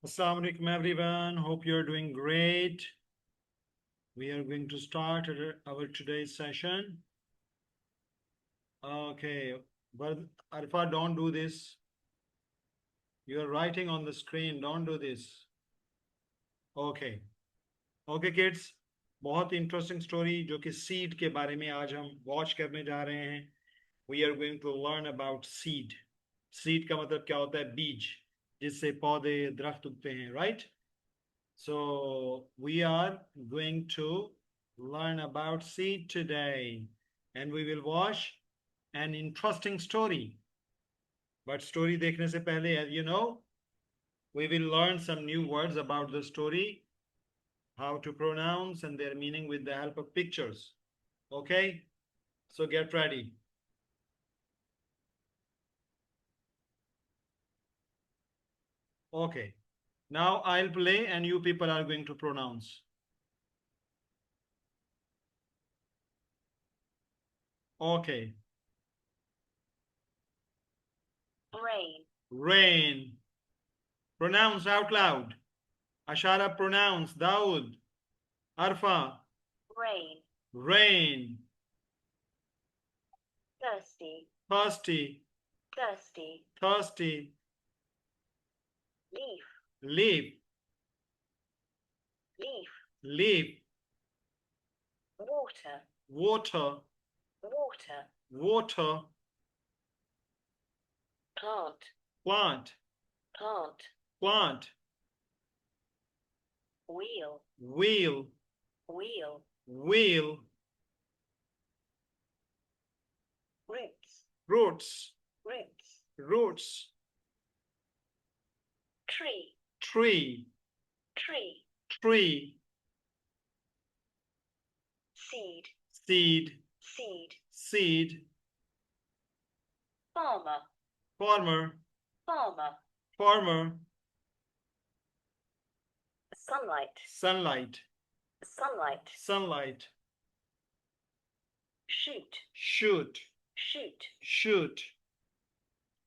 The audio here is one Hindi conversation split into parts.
Assalamu alaikum everyone. Hope you're doing great. We are going to start our today's session. Okay, but Arfa, don't do this. You're writing on the screen. Don't do this. Okay. Okay, kids. बहुत इंटरेस्टिंग स्टोरी जो कि सीड के बारे में आज हम वॉच करने जा रहे हैं. We are going to learn about seed. Seed का मतलब क्या होता है? बीज, जिससे पौधे दरख्त उगते हैं, right? So we are going to learn about seed today, and we will watch an interesting story. But story देखने से पहले, as you know, we will learn some new words about the story, how to pronounce and their meaning with the help of pictures. Okay? So get ready. Okay. Now I'll play and you people are going to pronounce. Okay. Rain. Rain. Pronounce out loud. Ashara, pronounce. Daud. Arfa. Rain. Rain. Thirsty. Thirsty. Thirsty. Thirsty. Leaf. Leaf. Leaf. Leaf. Water. Water. Water. Water. Plant. Plant. Plant. Plant. Wheel. Wheel. Wheel. Wheel. Roots. Roots. Roots. Roots. Tree. Tree. Tree. Tree. Seed. Seed. Seed. Seed. Farmer. Farmer. Farmer. Farmer. Sunlight. Sunlight. Sunlight. Sunlight. Shoot. Shoot. Shoot. Shoot.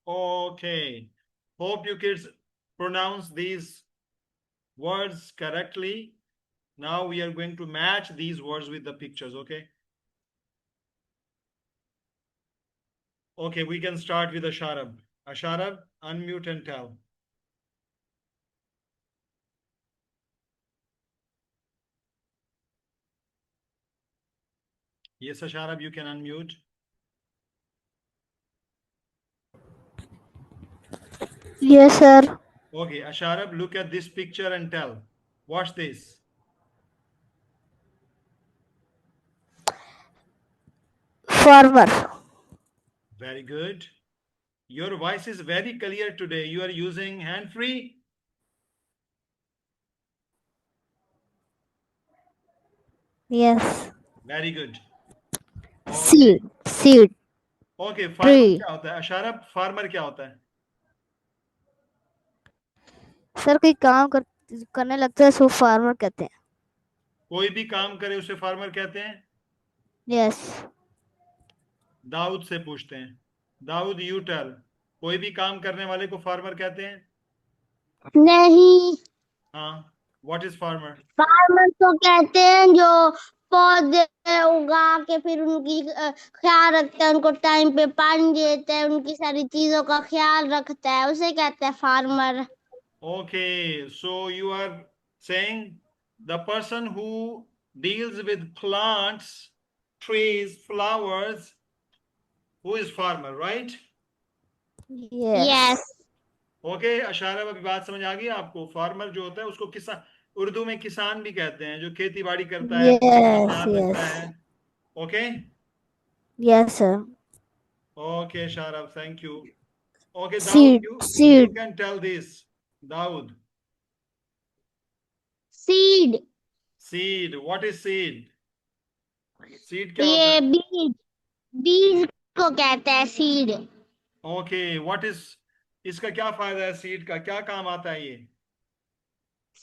Okay. Hope you kids pronounce these words correctly. Now we are going to match these words with the pictures, okay? Okay, we can start with Asharab. Asharab, unmute and tell. Yes, Asharab, you can unmute. Yes, sir. Okay, Asharab, look at this picture and tell. Watch this. Farmer. Very good. Your voice is very clear today. You are using hand-free? Yes. Very good. Okay. Seed. Seed. Okay, farmer Tree. क्या होता है? अशारब, फार्मर क्या होता है? सर कोई काम करने लगता है उसको फार्मर कहते हैं. कोई भी काम करे उसे फार्मर कहते हैं? यस. दाऊद से पूछते हैं. Dawood, you tell. कोई भी काम करने वाले को फार्मर कहते हैं? नहीं. हाँ. What is farmer? फार्मर तो कहते हैं जो पौधे उगा के फिर उनकी ख्याल रखता है, उनको टाइम पे पानी देता है, उनकी सारी चीजों का ख्याल रखता है, उसे कहते हैं farmer. Okay, so you are saying the person who deals with plants, trees, flowers, who is farmer, right? Yes. Okay, अशारब, अभी बात समझ आ गई आपको? फार्मर जो होता है उसको किसान, उर्दू में किसान भी कहते हैं, जो खेती बाड़ी करता है, ख्याल रखता है. Okay? Yes sir. Okay, Sharab, thank you. Okay, Daud, Seed. you Seed. can tell this. Daud. Seed. Seed. What is seed? Seed क्या होता ये है? बीज. बीज को कहते हैं सीड. Okay, what is, इसका क्या फायदा है? सीड का क्या काम आता है ये?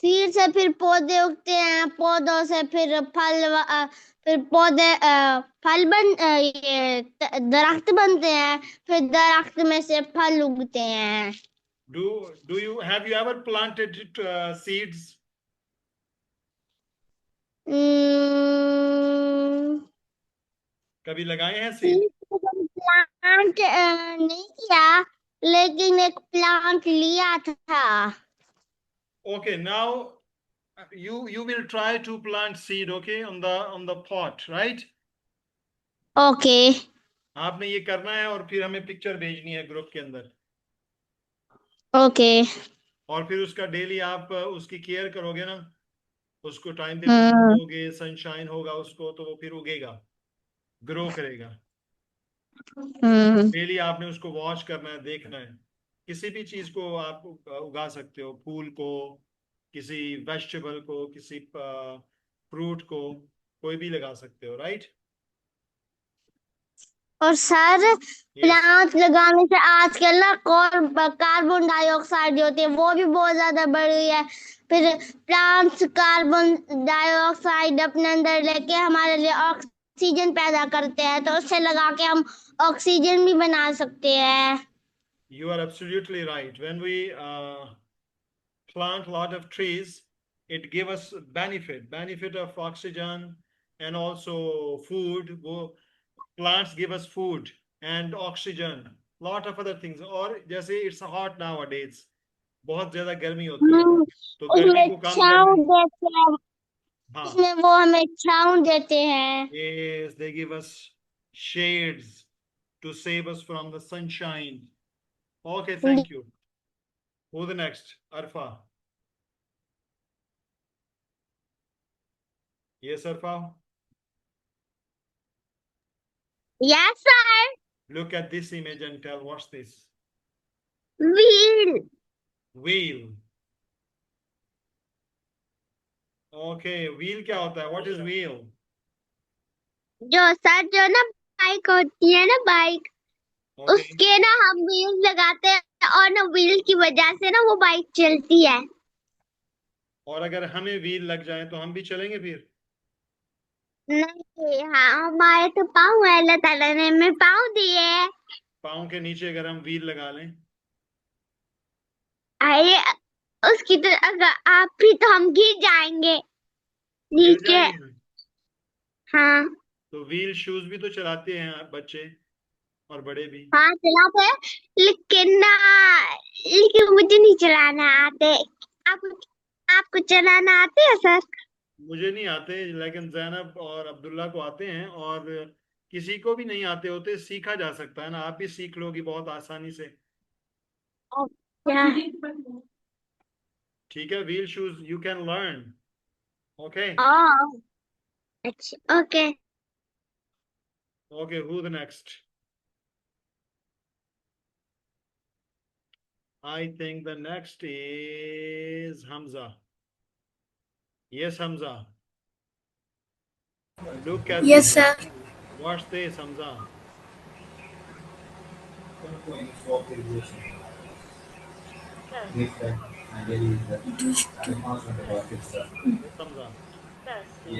सीड से फिर पौधे उगते हैं, पौधों से फिर फिर पौधे ये दरख्त बनते हैं, फिर दरख्त में से फल उगते हैं. Do you have you ever planted seeds? कभी लगाए हैं सीड? प्लांट नहीं किया, लेकिन एक प्लांट लिया था. Okay, now you will try to plant seed, okay, on the pot, right? Okay. आपने ये करना है और फिर हमें पिक्चर भेजनी है ग्रुप के अंदर, Okay. और फिर उसका डेली आप उसकी केयर करोगे ना, उसको टाइम पे हाँ. पानी दोगे, सनशाइन होगा उसको, तो वो फिर उगेगा, ग्रो करेगा. डेली आपने उसको वॉच करना है, देखना है. किसी भी चीज को आप उगा सकते हो, फूल को, किसी वेजिटेबल को, किसी फ्रूट को, कोई भी लगा सकते हो, राइट? और सर, प्लांट लगाने से आजकल ना कार्बन डाइऑक्साइड जो होती है वो भी बहुत ज्यादा बढ़ गई है. फिर प्लांट्स कार्बन डाइऑक्साइड अपने अंदर लेके हमारे लिए ऑक्सीजन पैदा करते हैं, तो उससे लगा के हम ऑक्सीजन भी बना सकते हैं. You are absolutely right. When we plant a lot of trees, it give us benefit of oxygen and also food. Plants give us food and oxygen, lot of other things. और जैसे it's hot nowadays, बहुत ज्यादा गर्मी होती है, तो गर्मी उसमें को कम छांव करने, देते हैं, हाँ, उसमें वो हमें छांव देते हैं. yes, they give us shades to save us from the sunshine. Okay, thank you. Who the next? Arfa. Yes, Arfa. Yes, sir. Look at this image and tell what's this. Wheel. Wheel. Okay, wheel क्या होता है? What is wheel? जो ना बाइक होती है ना, बाइक, Okay. उसके ना हम व्हील लगाते हैं और ना व्हील की वजह से ना वो बाइक चलती है. और अगर हमें व्हील लग जाए तो हम भी चलेंगे फिर? नहीं, हाँ, हमारे तो पाँव है, अल्लाह ताला ने हमें पाँव दिए हैं. पाँव के नीचे अगर हम व्हील लगा लें, अरे उसकी तो अगर आप भी तो हम गिर जाएंगे गिर नीचे. जाएंगे हम। हाँ, तो व्हील शूज भी तो चलाते हैं बच्चे और बड़े भी। हाँ चलाते हैं, लेकिन मुझे नहीं चलाना आते. आपको आपको चलाना आते है सर? मुझे नहीं आते, लेकिन जैनब और अब्दुल्ला को आते हैं, और किसी को भी नहीं आते होते, सीखा जा सकता है ना, आप भी सीख लोगी बहुत आसानी से। क्या? ठीक है, wheel shoes you can learn. Okay अच्छा, okay. Okay, who the next? I think the next is Hamza. Yes, Hamza. Look at Yes, this. sir. Watch this, Hamza. Thirsty. Yes, Hamza. Thirsty.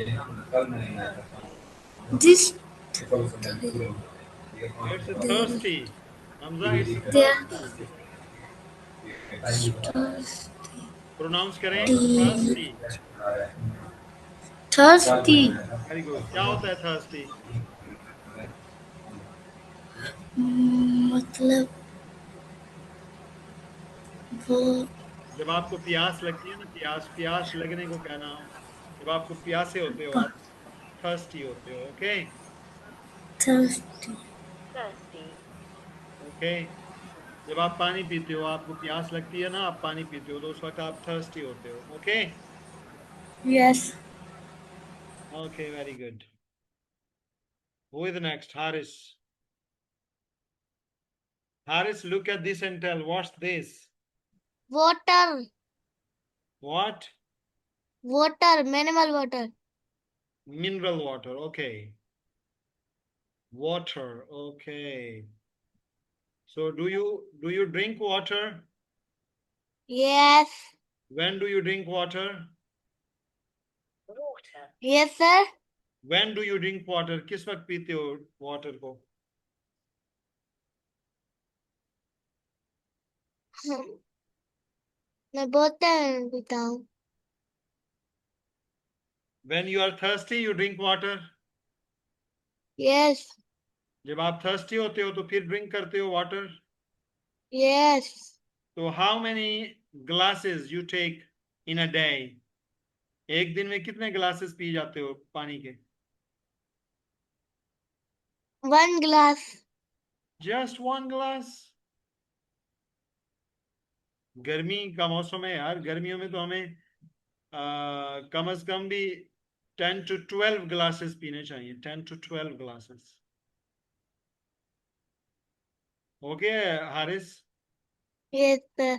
This It's a thirsty. Hamza, it's a there thirsty. Pronounce करें, thirsty. thirsty. Thirsty. Very good. क्या होता है thirsty? मतलब वो जब आपको प्यास लगती है ना, प्यास लगने को कहना, जब आपको प्यासे होते हो आप thirsty होते हो. Okay thirsty. Thirsty. ओके. जब आप पानी पीते हो, आपको प्यास लगती है ना, आप पानी पीते हो, तो उस वक्त आप thirsty होते हो. Okay Yes. Okay, very good. Who is the next? Haris. Haris, look at this and tell what's this? Water. What? Water. Mineral water. Mineral water. Okay. Water. Okay. So do you drink water? Yes. When do you drink water? Water. Yes, sir. When do you drink water? किस वक्त पीते हो water को? मैं बोतल पीता हूँ. When you are thirsty, you drink water. Yes. जब आप thirsty होते हो तो फिर drink करते हो water. Yes. So how many glasses you take in a day? एक दिन में कितने glasses पी जाते हो पानी के? 1 glass. Just one glass. गर्मी का मौसम है यार, गर्मियों में तो हमें कम से कम भी 10 to 12 glasses पीने चाहिए. 10 to 12 glasses. Okay, Haris? Yes, sir.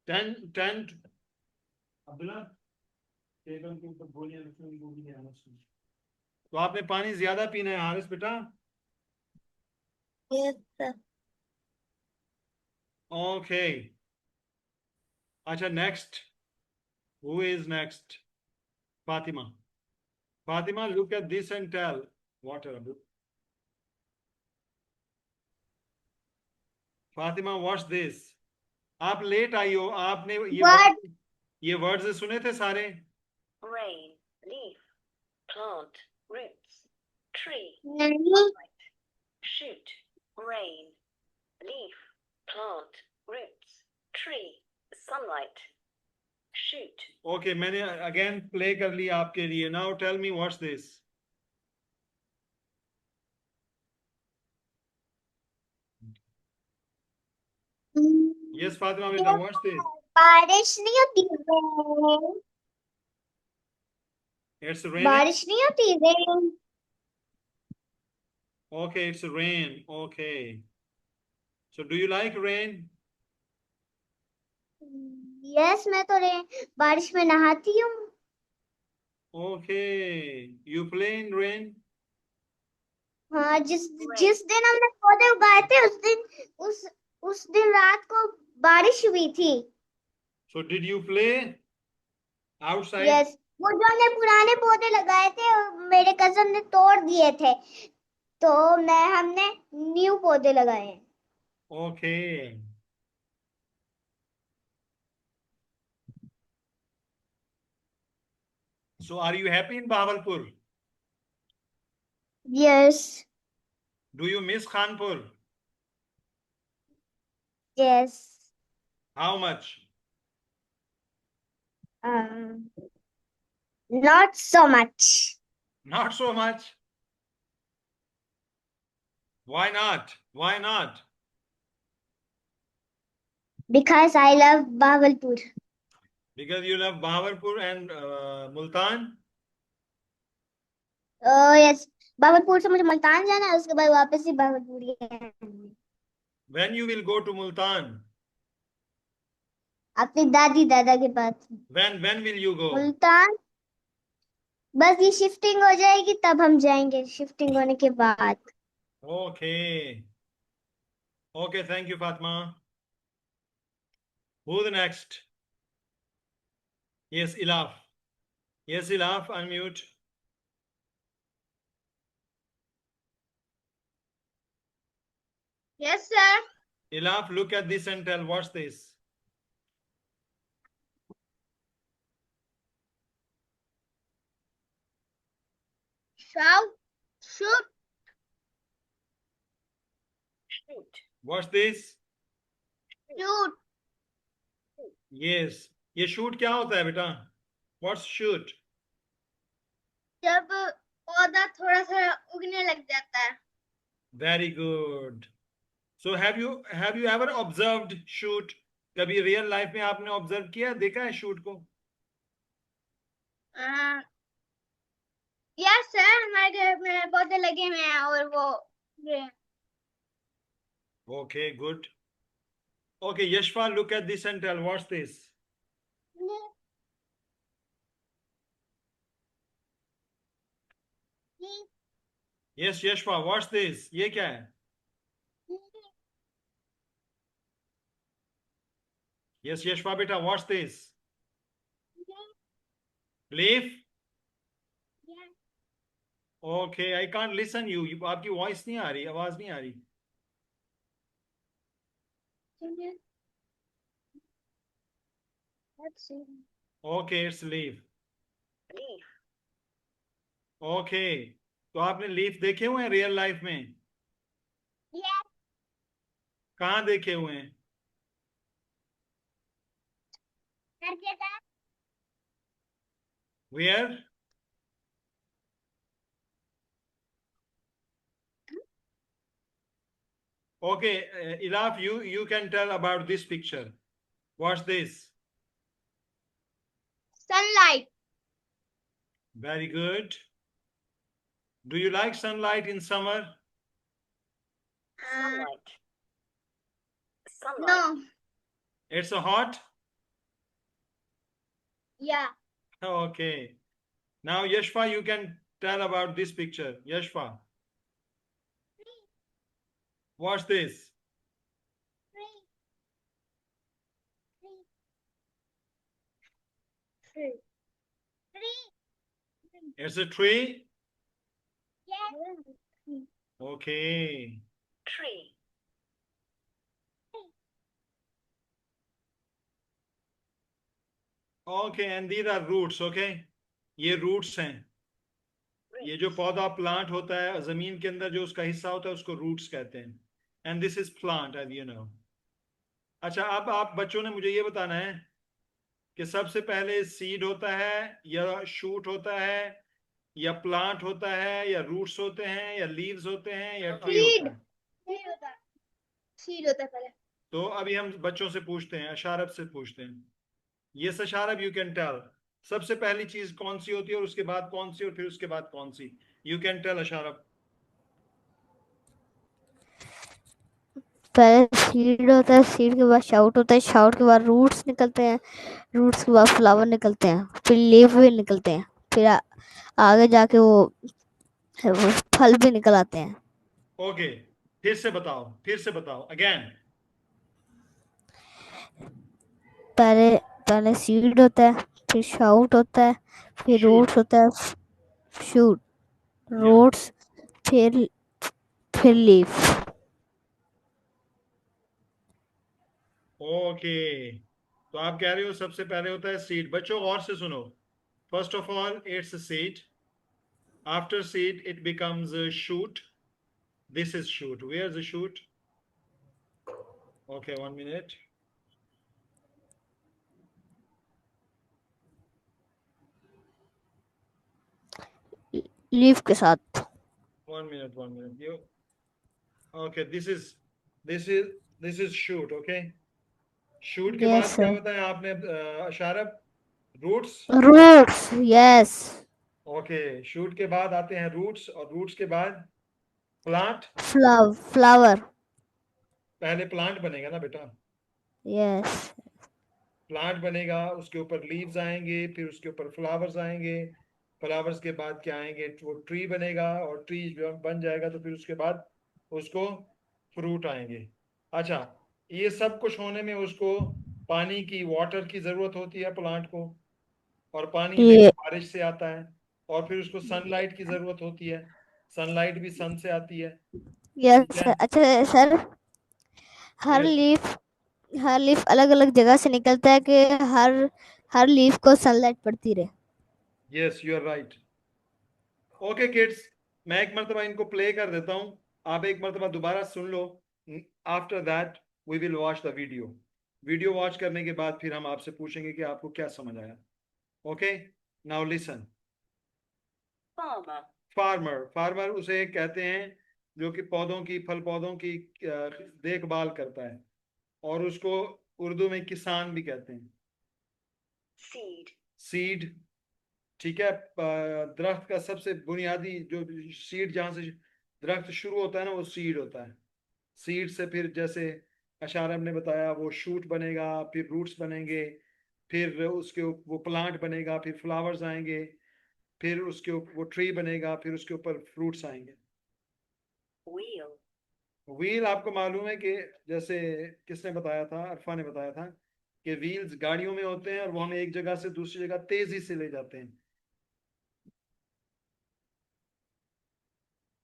10 Abdullah table के ऊपर गोलियां रखी हुई, वो भी ध्यान रखना. तो आपने पानी ज्यादा पीना है हारिस बेटा. Yes, sir. ओके. अच्छा, next. Who is next? Fatima. Fatima, look at this and tell. Water Abdul. Fatima, what's this? आप लेट आई हो. आपने What? ये वर्ड्स सुने थे सारे? Rain, leaf, plant, roots, tree, नहीं. shoot, rain, leaf, plant, roots, tree, sunlight, shoot, okay, मैंने अगेन प्ले कर लिया आपके लिए. Now tell me what's this. Yes Fatima बेटा, व्हाट्स दिस? बारिश नहीं होती rain. It's raining. बारिश नहीं होती rain. Okay, it's rain. Okay. So do you like rain? Yes, मैं तो बारिश में नहाती हूँ. Okay. You play in rain? हाँ, जिस दिन हमने पौधे उगाए थे उस दिन रात को बारिश हुई थी. So did you play outside? Yes. वो जो हमने पुराने पौधे लगाए थे मेरे कजन ने तोड़ दिए थे, तो हमने न्यू पौधे लगाए हैं. Okay. So are you happy in Bahawalpur? Yes. Do you miss Khanpur? Yes. How much? Not so much. Not so much. Why not? Why not? Because I love Bahawalpur. Because you love Bahawalpur and Multan? Yes. bahawalpur से मुझे मुल्तान जाना है, उसके बाद वापस ही bahawalpur ही आना है. When you will go to Multan? अपनी दादी दादा के पास. When will you go? Multan बस ये शिफ्टिंग हो जाएगी तब हम जाएंगे, शिफ्टिंग होने के बाद. Okay. Okay, thank you, Fatma. Who's the next? Yes, Ilaf. Yes, Ilaf, unmute. Yes, sir. Ilaf, look at this and tell what's this? Shoot. shoot, What's this? Shoot. Yes. ये shoot क्या होता है बेटा? What's shoot? जब पौधा थोड़ा सा उगने लग जाता है. Very good. So have you ever observed shoot? कभी real life में आपने observe किया, देखा है shoot को? यस सर, हमारे घर में पौधे लगे हुए हैं और वो. Okay, good. Okay, Yashpa, look at this and tell what's this? Yes, Yashpa, what's this? ये क्या है? Yes, Yashpa beta, what's this? Leaf? Okay, I can't listen you. आपकी voice नहीं आ रही, आवाज नहीं आ रही. Okay, it's leaf. leaf, Okay, तो आपने लीफ देखे हुए हैं रियल लाइफ में? Yes. कहाँ देखे हुए हैं? Where? Okay, Ilaf, you can tell about this picture. What's this? Sunlight. Very good. Do you like sunlight in summer? sunlight, sunlight, No. It's hot? Yeah. Okay. Now, Yashfa, you can tell about this picture. Yashfa. What's this? Tree. It's a tree? Yes. Okay. tree, Okay, and these are roots, okay? ये roots हैं. ये जो पौधा प्लांट होता है जमीन के अंदर जो उसका हिस्सा होता है उसको रूट्स कहते हैं. And this is plant as you know. अच्छा, अब आप बच्चों ने मुझे ये बताना है कि सबसे पहले सीड होता है या शूट होता है या प्लांट होता है या रूट्स होते हैं या लीव्स होते हैं या ट्री होता है. सीड होता है पहले. तो अभी हम बच्चों से पूछते हैं, अशारफ से पूछते हैं. ये अशारफ, यू कैन टेल सबसे पहली चीज कौन सी होती है और उसके बाद कौन सी और फिर उसके बाद कौन सी. You can tell Ashraf. पहले सीड होता है, सीड के बाद शाउट होता है, शाउट के बाद रूट्स निकलते हैं, रूट्स के बाद फ्लावर निकलते हैं, फिर लीफ भी निकलते हैं, फिर आगे जाके वो फल भी निकल आते हैं. ओके, फिर से बताओ अगेन. पहले पहले सीड होता है, फिर शाउट होता है, फिर Shoot. रूट्स होता है, शूट, रूट्स, फिर लीफ. ओके, तो आप कह रहे हो सबसे पहले होता है सीड. बच्चों गौर से सुनो. First of all it's seed. After seed it becomes shoot. This is shoot. Where is the shoot? Okay, 1 minute. Leaf के साथ. 1 minute, 1 minute. You okay? This is shoot. Okay, shoot के बाद Yes, क्या sir. बताया आपने Ashraf? Roots. Roots, yes. Okay, shoot के बाद आते हैं रूट्स और रूट्स के बाद प्लांट. Flower, पहले प्लांट बनेगा ना बेटा. yes. प्लांट बनेगा, उसके ऊपर लीव्स आएंगे, फिर उसके ऊपर फ्लावर्स आएंगे. फ्लावर्स के बाद क्या आएंगे? वो ट्री बनेगा और ट्री बन जाएगा तो फिर उसके बाद उसको फ्रूट आएंगे. अच्छा, ये सब कुछ होने में उसको पानी की, वाटर की जरूरत होती है प्लांट को. और पानी देखो ये बारिश से आता है. और फिर उसको सनलाइट की जरूरत होती है. सनलाइट भी सन से आती है. यस ठीक है. सर. अच्छा सर, हर Yes. लीफ हर लीफ अलग अलग जगह से निकलता है कि हर हर लीफ को सनलाइट पड़ती रहे. Yes, you are right. Okay kids, मैं एक मरतबा इनको प्ले कर देता हूँ. आप एक मरतबा दोबारा सुन लो. After that we will watch the video. Video watch करने के बाद फिर हम आपसे पूछेंगे कि आपको क्या समझ आया. Okay, now listen. farmer, farmer. Farmer उसे कहते हैं जो कि पौधों की, फल पौधों की देखभाल करता है. और उसको उर्दू में किसान भी कहते हैं. seed, seed. ठीक है. दरख्त का सबसे बुनियादी जो सीड, जहां से दरख्त शुरू होता है ना, वो सीड होता है. सीड से फिर जैसे अशारम ने बताया वो शूट बनेगा, फिर रूट्स बनेंगे, फिर उसके वो प्लांट बनेगा, फिर फ्लावर्स आएंगे, फिर उसके वो ट्री बनेगा, फिर उसके ऊपर फ्रूट्स आएंगे. wheel, व्हील आपको मालूम है कि जैसे किसने बताया था? अरफा ने बताया था कि व्हील्स गाड़ियों में होते हैं और वो हमें एक जगह से दूसरी जगह तेजी से ले जाते हैं.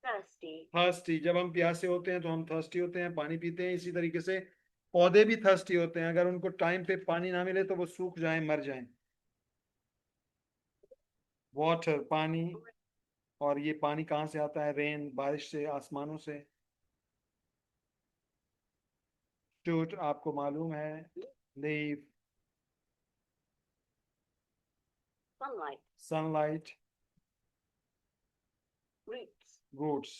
thirsty, थर्स्टी, जब हम प्यासे होते हैं तो हम थर्स्टी होते हैं, पानी पीते हैं. इसी तरीके से पौधे भी थर्स्टी होते हैं, अगर उनको टाइम पे पानी ना मिले तो वो सूख जाएं, मर जाएं। वाटर, पानी। और ये पानी कहाँ से आता है? रेन, बारिश से, आसमानों से। शूट, आपको मालूम है। Leaf, Sunlight. Sunlight. Roots. Roots,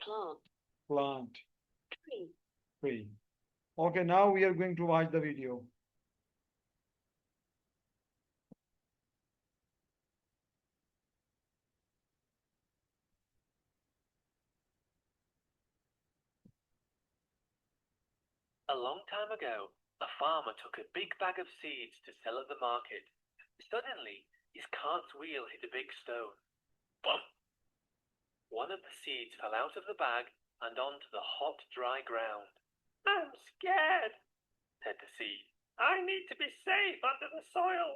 Plant. Plant, Tree. Tree. Okay, now we are going to watch the video. A long time ago, a farmer took a big bag of seeds to sell at the market. Suddenly, his cart's wheel hit a big stone. Bump! One of the seeds fell out of the bag and onto the hot, dry ground. I'm scared, said the seed. I need to be safe under the soil.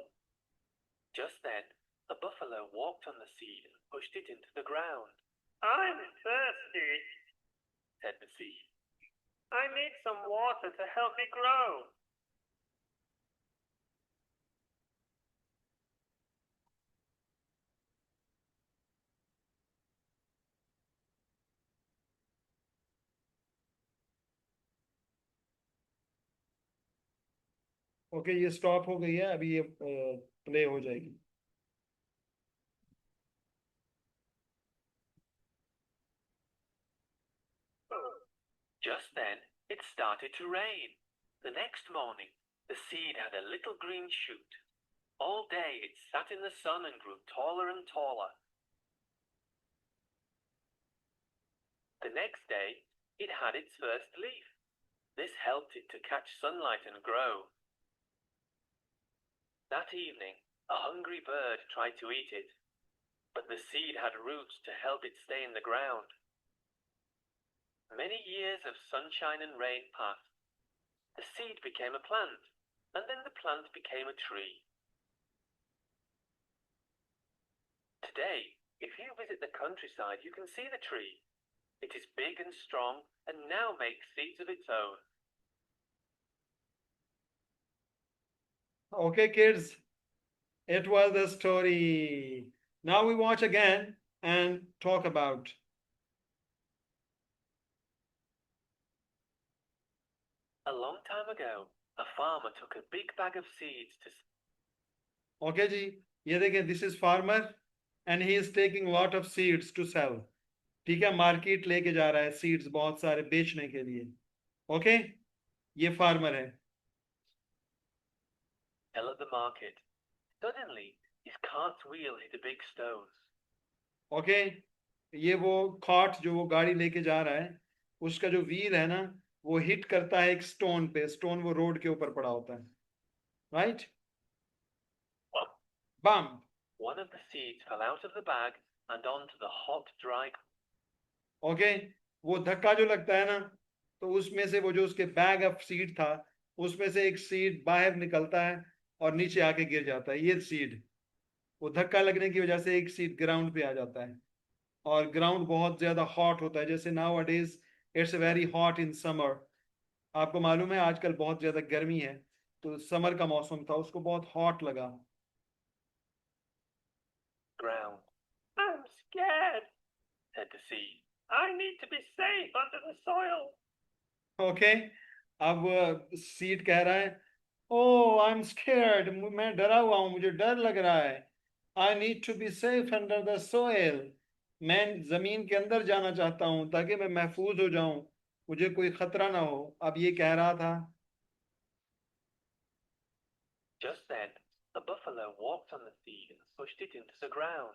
Just then, a buffalo walked on the seed and pushed it into the ground. I'm thirsty, said the seed. I need some water to help me grow. Okay, ये स्टॉप हो गई है, अभी ये प्ले हो जाएगी। Just then, it started to rain. The next morning, the seed had a little green shoot. All day it sat in the sun and grew taller and taller. The next day, it had its first leaf. This helped it to catch sunlight and grow. That evening, a hungry bird tried to eat it, but the seed had roots to help it stay in the ground. Many years of sunshine and rain passed. The seed became a plant, and then the plant became a tree. Today, if you visit the countryside, you can see the tree. It is big and strong and now makes seeds of its own. Okay, kids, it was the story. Now we watch again and talk about. A long time ago, a farmer took a big bag of seeds to Okay जी, ये देखें, this is farmer and he is taking lot of seeds to sell. ठीक है, मार्केट लेके जा रहा है सीड्स बहुत सारे बेचने के लिए। ओके, ये फार्मर है। sell at the market. Suddenly, his cart's wheel hit a big stone. Okay, ये वो कार्ट जो वो गाड़ी लेके जा रहा है, उसका जो व्हील है ना, वो हिट करता है एक स्टोन पे। स्टोन वो रोड के ऊपर पड़ा होता है, right? Bomb! One of the seeds fell out of the bag and onto the hot, dry. Okay, वो धक्का जो लगता है ना, तो उसमें से वो जो उसके बैग ऑफ सीड था, उसमें से एक सीड बाहर निकलता है और नीचे आके गिर जाता है। ये सीड, वो धक्का लगने की वजह से एक सीड ग्राउंड पे आ जाता है, और ग्राउंड बहुत ज्यादा हॉट होता है। जैसे नाउ अडेज it's very hot in summer. आपको मालूम है आजकल बहुत ज्यादा गर्मी है, तो समर का मौसम था, उसको बहुत हॉट लगा। Ground. I'm scared, said the seed. I need to be safe under the soil. Okay, अब सीड कह रहा है, ओ आई एम स्केयर्ड, मैं डरा हुआ हूं, मुझे डर लग रहा है। I need to be safe under the soil, मैं जमीन के अंदर जाना चाहता हूं ताकि मैं महफूज हो जाऊं, मुझे कोई खतरा ना हो। अब ये कह रहा था। Just then, a buffalo walked on the seed and pushed it into the ground.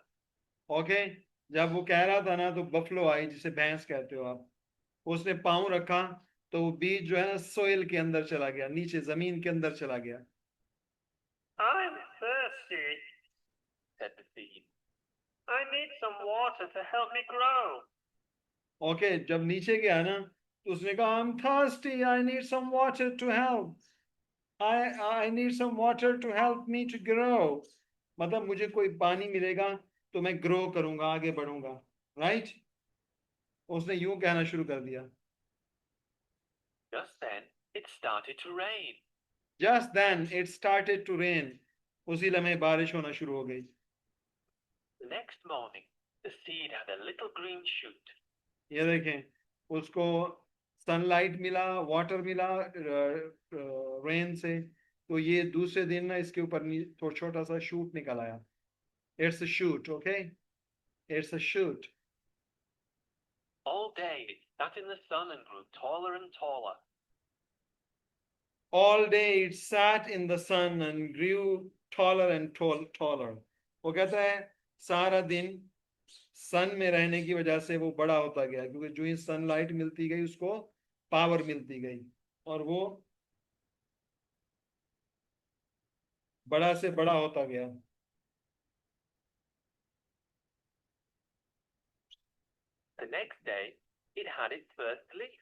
Okay, जब वो कह रहा था ना, तो बफलो आई, जिसे भैंस कहते हो आप, उसने पाँव रखा तो वो बीज जो है ना सोइल के अंदर चला गया, नीचे जमीन के अंदर चला गया। I'm thirsty, said the seed. I need some water to help me grow. Okay, जब नीचे गया ना, तो उसने कहा, I'm thirsty, I need some water to help. I need some water to help me to grow. मतलब मुझे कोई पानी मिलेगा तो मैं ग्रो करूंगा, आगे बढ़ूंगा, राइट? उसने यूं कहना शुरू कर दिया। Just then, it started to rain. Just then it started to rain. उसी लम्हे बारिश होना शुरू हो गई. The next morning, the seed had a little green shoot. ये देखें, उसको सनलाइट मिला, वाटर मिला रेन से, तो ये दूसरे दिन ना इसके ऊपर तो छोटा सा शूट निकल आया. It's a shoot, okay? It's a shoot. All day, it sat in the sun and grew taller and taller. All day it sat in the sun and grew taller and taller. वो कहता है सारा दिन सन में रहने की वजह से वो बड़ा होता गया, क्योंकि जो ही सनलाइट मिलती गई उसको पावर मिलती गई और वो बड़ा से बड़ा होता गया. The next day, it had its first leaf.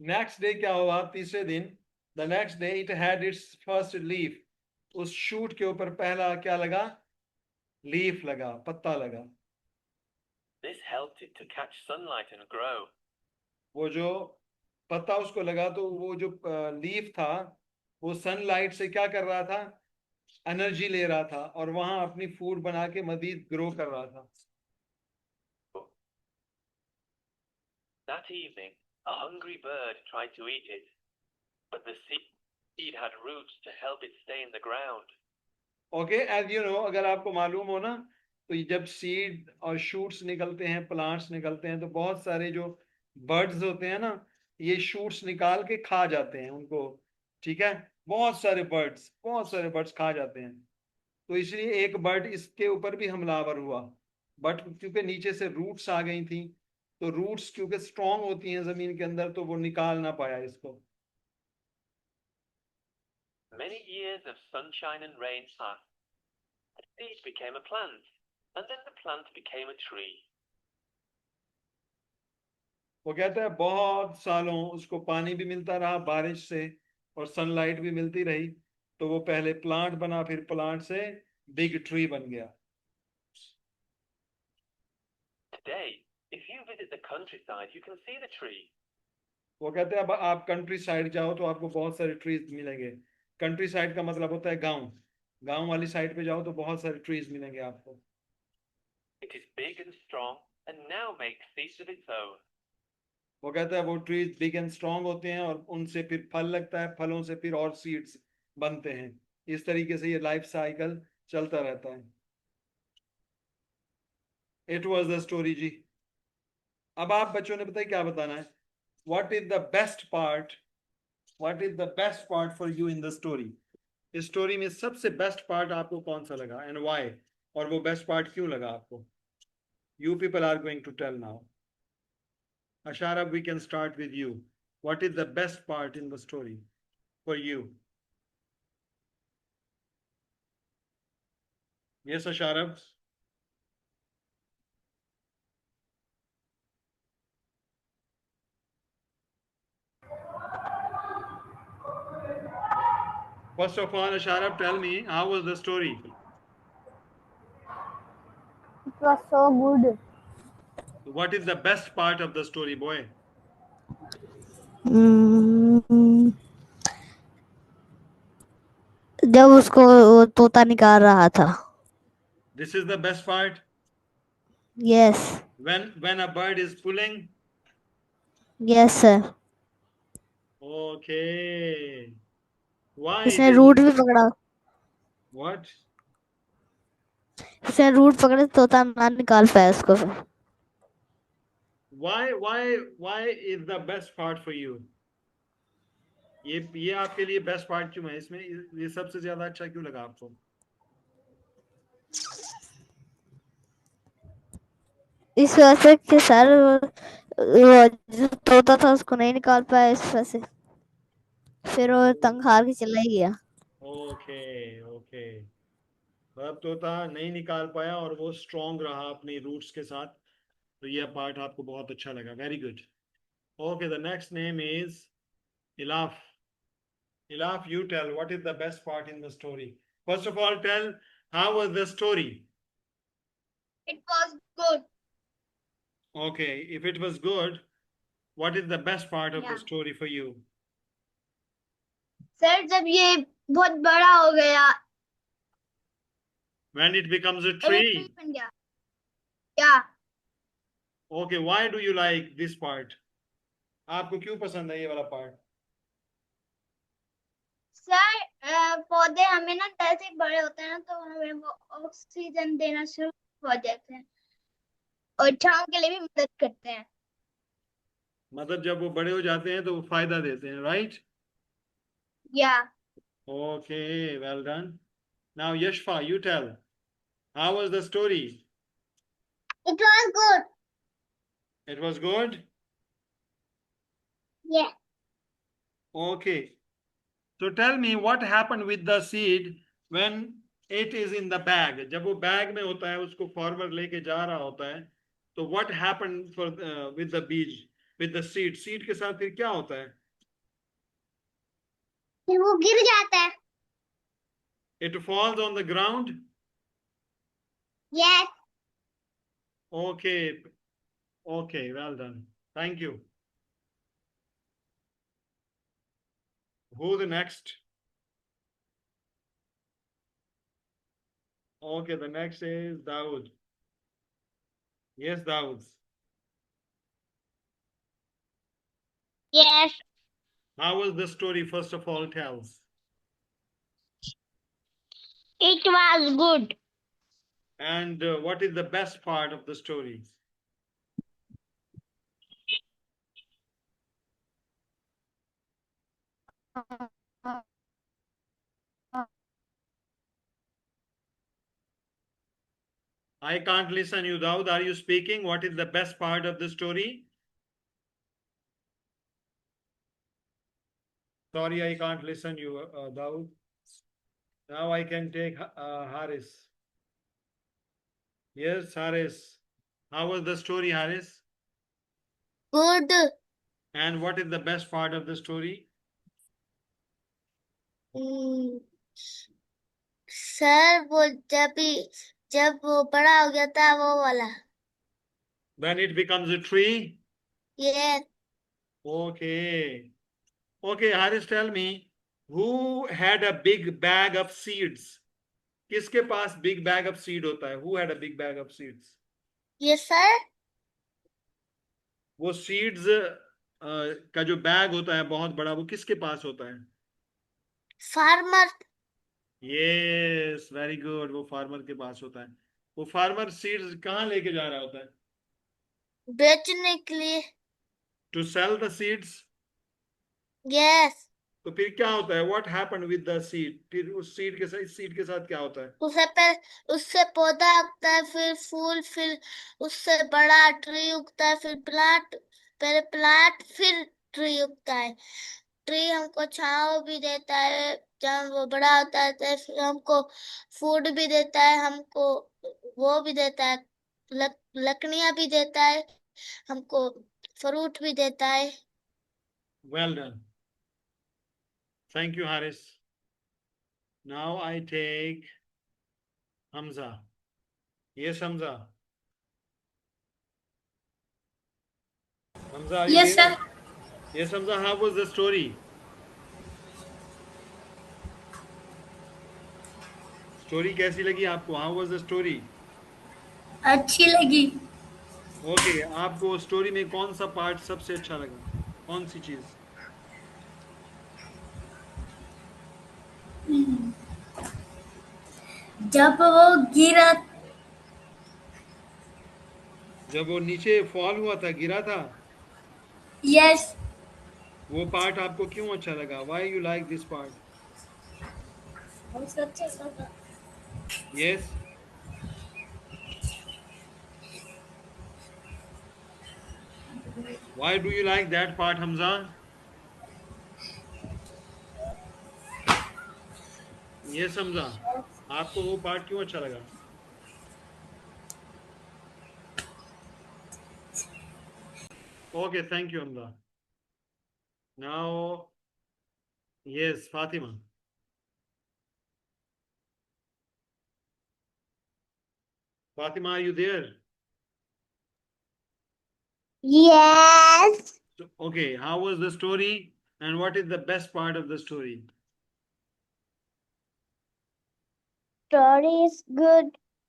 Next day क्या हुआ? तीसरे दिन, the next day it had its first leaf. उस शूट के ऊपर पहला क्या लगा? लीफ लगा, पत्ता लगा. This helped it to catch sunlight and grow. वो जो पत्ता उसको लगा तो वो जो लीफ था वो सनलाइट से क्या कर रहा था? एनर्जी ले रहा था और वहां अपनी फूड बना के मजीद ग्रो कर रहा था. That evening, a hungry bird tried to eat it, but the seed had roots to help it stay in the ground. Okay, as you know, अगर आपको मालूम हो ना, तो ये जब सीड और शूट्स निकलते हैं, प्लांट्स निकलते हैं, तो बहुत सारे जो बर्ड्स होते हैं ना, ये शूट्स निकाल के खा जाते हैं उनको. ठीक है, बहुत सारे बर्ड्स खा जाते हैं. तो इसलिए एक बर्ड इसके ऊपर भी हमलावर हुआ, बट क्योंकि नीचे से रूट्स आ गई थी, तो रूट्स क्योंकि स्ट्रांग होती हैं जमीन के अंदर, तो वो निकाल ना पाया इसको. Many years of sunshine and rain passed. The seed became a plant, and then the plant became a tree. वो कहता है बहुत सालों उसको पानी भी मिलता रहा बारिश से और सनलाइट भी मिलती रही, तो वो पहले प्लांट बना, फिर प्लांट से बिग ट्री बन गया. Today, if you visit the countryside, you can see the tree. वो कहते हैं अब आप कंट्री साइड जाओ तो आपको बहुत सारे ट्रीज मिलेंगे. कंट्री साइड का मतलब होता है गांव वाली साइड पे जाओ तो बहुत सारे ट्रीज मिलेंगे आपको. It is big and strong, and now makes seeds of its own. वो कहता है वो ट्रीज बिग एंड स्ट्रांग होते हैं और उनसे फिर फल लगता है, फलों से फिर और सीड्स बनते हैं. इस तरीके से ये लाइफ साइकिल चलता रहता है. इट वॉज द स्टोरी जी. अब आप बच्चों ने बताइए क्या बताना है? What is the best part for you in the story? इस स्टोरी में सबसे बेस्ट पार्ट आपको कौन सा लगा एंड व्हाई? और वो बेस्ट पार्ट क्यों लगा आपको? You people are going to tell now. Asharab, we can start with you. What is the best part in the story for you? Yes, Asharab. First of all, Asharab, tell me, how was the story? It was so good. What is the best part of the story, boy? जब उसको वो तोता निकाल रहा था. This is the best part? Yes. When a bird is pulling? Yes, sir. Okay. Why? इसने रूट भी पकड़ा. What? इसने रूट पकड़े, तोता ना निकाल पाया उसको. Why is the best part for you? ये आपके लिए बेस्ट पार्ट क्यों है? इसमें ये सबसे ज्यादा अच्छा क्यों लगा आपको? इस वजह से कि सर वो जो तोता था उसको नहीं निकाल पाया, इस वजह से फिर वो तंग हार के चला ही गया. ओके. अब तोता नहीं निकाल पाया और वो स्ट्रॉन्ग रहा अपनी रूट्स के साथ, तो यह पार्ट आपको बहुत अच्छा लगा. Very good. Okay, the next name is Ilaf. Ilaf, you tell what is the best part in the story. First of all, tell how was the story? It was good. Okay, if it was good, what is the best part of the Yeah. story for you? Sir जब ये बहुत बड़ा हो गया When it becomes a और ये tree. ट्री बन गया या Okay, why do you like this part? आपको क्यों पसंद है ये वाला part? सर पौधे हमें ना जैसे ही बड़े होते हैं ना तो हमें वो ऑक्सीजन देना शुरू हो जाते हैं और छांव के लिए भी मदद करते हैं मतलब जब वो बड़े हो जाते हैं तो वो फायदा देते हैं, right? या Okay, well done. Now Yashfa, you tell. How was the story? It was good It was good? या Okay. So tell me what happened with the seed when it is in the bag. जब वो बैग में होता है उसको फॉरवर्ड लेके जा रहा होता है तो what happened for with the बीज with the seed? Seed के साथ फिर क्या होता है? फिर वो गिर जाता है It falls on the ground? Yes Okay. Okay, well done. Thank you. Who the next? Okay, the next is Dawood. Yes, Dawood. Yes How was the story, first of all, tells? It was good And what is the best part of the story? I can't listen you, Dawood. Are you speaking? What is the best part of the story? Sorry, I can't listen you, Dawood. Now I can take Haris. Yes, Haris. How was the story, Haris? Good. And what is the best part of the story? Sir वो जब वो बड़ा हो गया था वो वाला When it becomes a tree? ये Okay. Okay, Haris, tell me, who had a big bag of seeds? किसके पास big bag of seed होता है? Who had a big bag of seeds? ये सर वो seeds का जो बैग होता है बहुत बड़ा, वो किसके पास होता है? Farmer Yes, very good. वो फार्मर के पास होता है. वो फार्मर सीड्स कहाँ लेके जा रहा होता है? बेचने के लिए To sell the seeds. Yes तो फिर क्या होता है? What happened with the seed? फिर उस सीड के साथ क्या होता है? उससे पौधा उगता है फिर फूल फिर उससे बड़ा ट्री उगता है फिर प्लांट पहले प्लांट फिर ट्री उगता है ट्री हमको छांव भी देता है जब वो बड़ा होता है तो फिर हमको फूड भी देता है हमको वो भी देता है लकड़ियां भी देता है हमको फ्रूट भी देता है Well done. Thank you, Haris. Now I take Hamza. Yes, Hamza. Hamza, are you Yes, there? sir. Yes, Hamza, how was the story? Story कैसी लगी आपको? How was the story? अच्छी लगी Okay, आपको स्टोरी में कौन सा पार्ट सबसे अच्छा लगा? कौन सी चीज? जब वो गिरा जब वो नीचे फॉल हुआ था, गिरा था, यस वो पार्ट आपको क्यों अच्छा लगा? Why you like this part? Yes. Why do you like that part, Hamza? Yes, Hamza. आपको वो पार्ट क्यों अच्छा लगा? Okay, thank you, Hamza. Now, yes, Fatima. Fatima, are you there? Yes Okay, how was the story and what is the best part of the story? Story is good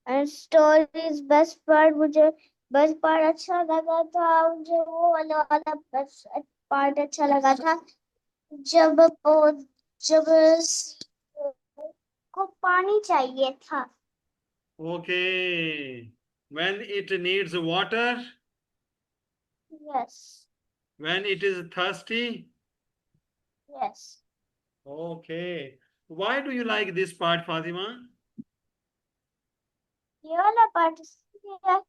and story is best part. मुझे best part अच्छा लगा था, मुझे वो वाला best part अच्छा लगा था जब को पानी चाहिए था. Okay, when it needs water, Yes, when it is thirsty. yes. Okay, why do you like this part, Fatima? ये वाला part इसलिए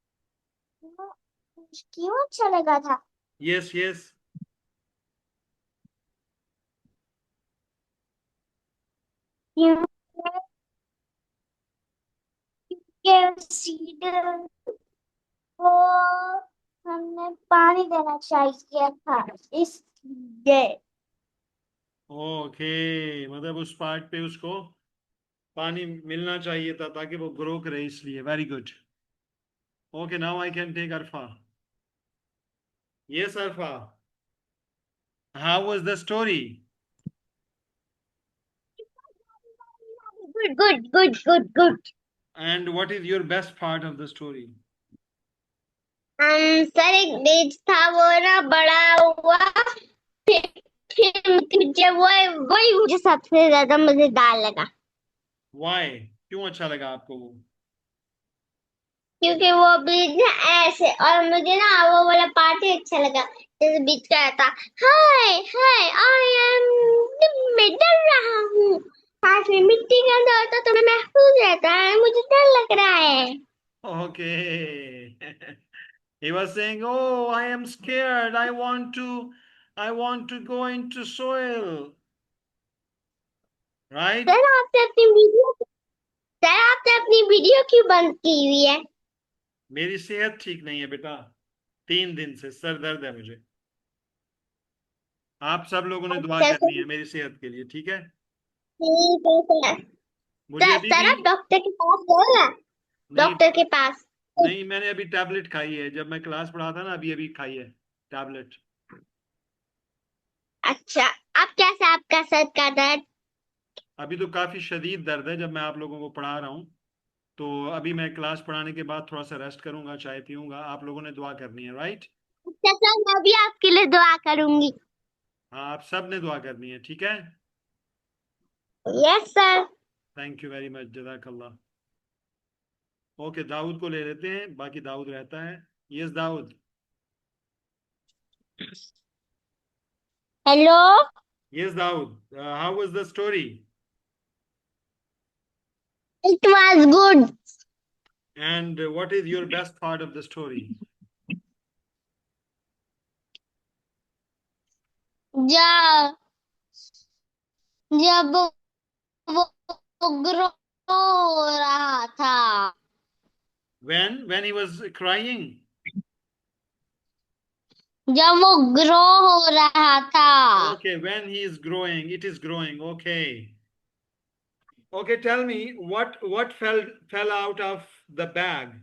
क्यों अच्छा लगा था? Yes, yes. क्योंकि सीड को हमने पानी देना चाहिए था इसलिए. Okay, मतलब उस पार्ट पे उसको पानी मिलना चाहिए था ताकि वो ग्रो करे इसलिए. Very good. Okay, now I can take Arfa. Yes, Arfa. How was the story? Good. And what is your best part of the story? Sir एक बीज था वो ना बड़ा हुआ फिर मुझे वही मुझे सबसे ज्यादा मजेदार लगा Why? क्यों अच्छा लगा आपको वो? क्योंकि वो बीज ना ऐसे और मुझे ना वो वाला पार्ट ही अच्छा लगा जैसे बीज का था हाय हाय आई एम मैं डर रहा हूँ हाथ में मिट्टी के अंदर होता तो मैं महफूज रहता है मुझे डर लग रहा है. Okay. He was saying, "Oh, I am scared. I want to go into soil." Right? Sir आपने अपनी वीडियो क्यों बंद की हुई है? मेरी सेहत ठीक नहीं है बेटा. 3 दिन से सर दर्द है मुझे. आप सब लोगों ने दुआ अच्छा करनी है मेरी सेहत के लिए, ठीक है? ठीक है सर. मुझे अभी सर भी आप डॉक्टर के पास गए ना? नहीं. डॉक्टर के पास. नहीं, मैंने अभी टैबलेट खाई है. जब मैं क्लास पढ़ा था ना, अभी अभी खाई है टैबलेट. अच्छा अब कैसे आपका सर का दर्द? अभी तो काफी शदीद दर्द है जब मैं आप लोगों को पढ़ा रहा हूँ. तो अभी मैं क्लास पढ़ाने के बाद थोड़ा सा रेस्ट करूंगा, चाय पीऊंगा. आप लोगों ने दुआ करनी है, राइट? अच्छा सर मैं भी आपके लिए दुआ करूंगी. हाँ, आप सब ने दुआ करनी है, ठीक है? Yes sir. Thank you very much, जज़ाकल्लाह. ओके, दाऊद को ले लेते हैं. बाकी दाऊद रहता है. Yes Dawood. Hello. Yes Dawood, how was the story? It was good. And what is your best part of the story? जब जब वो ग्रो हो रहा था. When he was crying? जब वो ग्रो हो रहा था. Okay, when he is growing, it is growing. Okay. Okay, tell me what fell out of the bag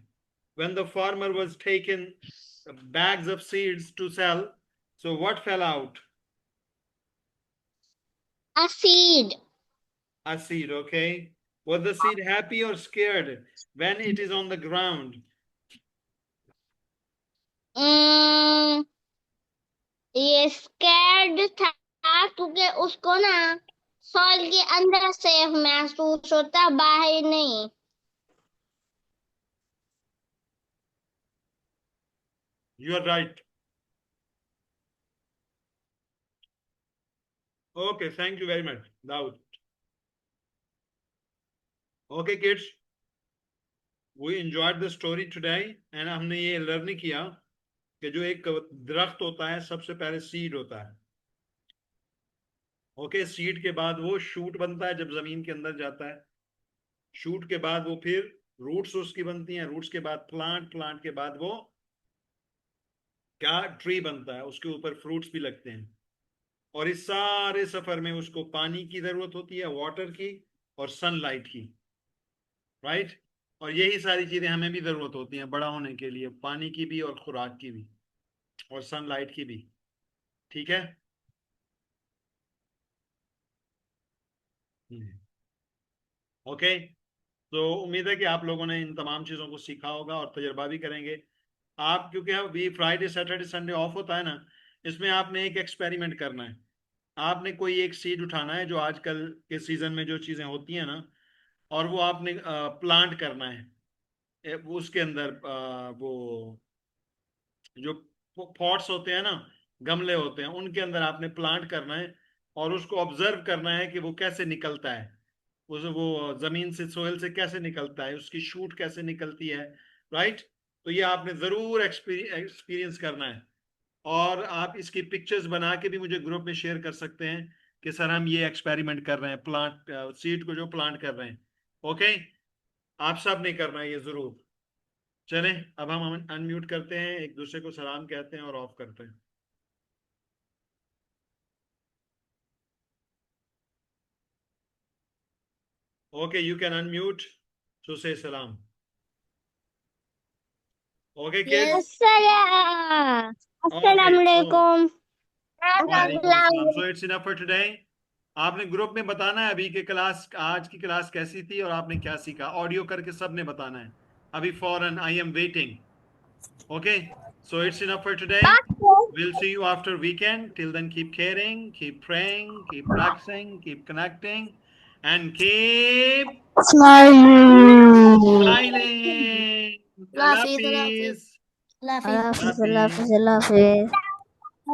when the farmer was taking bags of seeds to sell. So what fell out? A seed. A seed, okay. Was the seed happy or scared when it is on the ground? ये स्कैर्ड था क्योंकि उसको ना सॉइल के अंदर सेफ महसूस होता बाहर नहीं. You are right. Okay, thank you very much, Daud. Okay, kids, we enjoyed the story today and हमने ये लर्न किया कि जो एक दरख्त होता है सबसे पहले सीड होता है. ओके, सीड के बाद वो शूट बनता है जब जमीन के अंदर जाता है. शूट के बाद वो फिर रूट्स उसकी बनती हैं. रूट्स के बाद प्लांट के बाद वो क्या ट्री बनता है. उसके ऊपर फ्रूट्स भी लगते हैं. और इस सारे सफर में उसको पानी की जरूरत होती है, वाटर की और सनलाइट की, राइट? और यही सारी चीजें हमें भी जरूरत होती हैं बड़ा होने के लिए, पानी की भी और खुराक की भी और सनलाइट की भी. ठीक है? ओके, तो उम्मीद है कि आप लोगों ने इन तमाम चीज़ों को सीखा होगा और तजर्बा भी करेंगे आप, क्योंकि अभी फ्राइडे सैटरडे संडे ऑफ होता है ना, इसमें आपने एक एक्सपेरिमेंट करना है। आपने कोई एक सीड उठाना है जो आजकल के सीजन में जो चीज़ें होती हैं ना, और वो आपने प्लांट करना है। उसके अंदर वो जो पॉट्स होते हैं ना, गमले होते हैं, उनके अंदर आपने प्लांट करना है और उसको ऑब्जर्व करना है कि वो कैसे निकलता है, उस वो जमीन से, सोयल से कैसे निकलता है, उसकी शूट कैसे निकलती है। राइट? तो ये आपने जरूर एक्सपीरियंस करना है, और आप इसकी पिक्चर्स बना के भी मुझे ग्रुप में शेयर कर सकते हैं कि सर हम ये एक्सपेरिमेंट कर रहे हैं, प्लांट सीड को जो प्लांट कर रहे हैं। ओके, आप सब ने करना है ये जरूर। चलें, अब हम अनम्यूट करते हैं, एक दूसरे को सलाम कहते हैं और ऑफ करते हैं। Okay, you can unmute to say सलाम। ओके किड्स, अस्सलाम अस्सलामुअलैकुम। वालेकुम अस्सलाम। So it's enough for today. आपने ग्रुप में बताना है अभी के क्लास, आज की क्लास कैसी थी और आपने क्या सीखा, ऑडियो करके सबने बताना है अभी फौरन। I am waiting. Okay, so it's enough for today. We'll see you after weekend. Till then, keep caring, keep praying, keep practicing, keep connecting, and keep Smile. smiling. Allah Hafiz. लाफी Allah Hafiz, Allah Hafiz, Allah Hafiz.